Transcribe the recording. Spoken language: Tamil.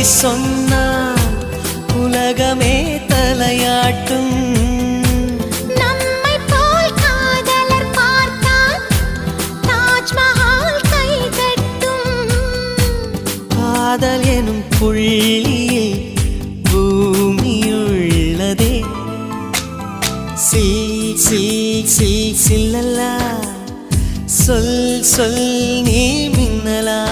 சொன்னால் உலகமே தலையாட்டும். நம்மை போல் காதலர் பார்த்தால் தாஜ்மஹால் கை தட்டும். காதல் எனும் புள்ளியில் பூமியுள்ளதே. சில்லல்லா சொல் சொல் நீ மின்னலா.